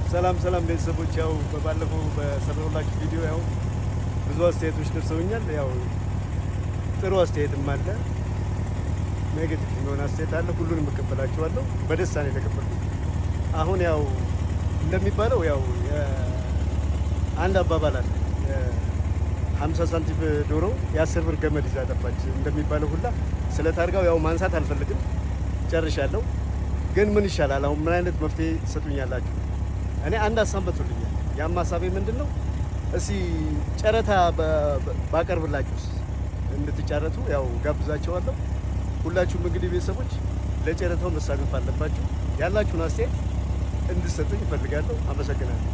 ሰላም ቤተሰቦች፣ ያው ባለፈው በሰራሁላችሁ ቪዲዮ ያው ብዙ አስተያየቶች ደርሰውኛል። ያው ጥሩ አስተያየትም አለ፣ ኔጌቲቭ የሆነ አስተያየት አለ። ሁሉንም እቀበላችኋለሁ። በደስታ ነው የተቀበልኩት። አሁን ያው እንደሚባለው ያው አንድ አባባል አለ፣ 50 ሳንቲም ዶሮ የ10 ብር ገመድ ይዛ ጠፋች እንደሚባለው ሁላ ስለ ታርጋው ያው ማንሳት አልፈልግም፣ ጨርሻለሁ። ግን ምን ይሻላል? አሁን ምን አይነት መፍትሄ ትሰጡኛላችሁ? እኔ አንድ ሀሳብ መጥቶልኛል። ያም ሀሳቤ ምንድነው? እስኪ ጨረታ ባቀርብላችሁስ እንድትጫረቱ ያው ጋብዛቸዋለሁ። ሁላችሁም እንግዲህ ቤተሰቦች ለጨረታው መሳተፍ አለባችሁ። ያላችሁን አስተያየት እንድትሰጡኝ እፈልጋለሁ። አመሰግናለሁ።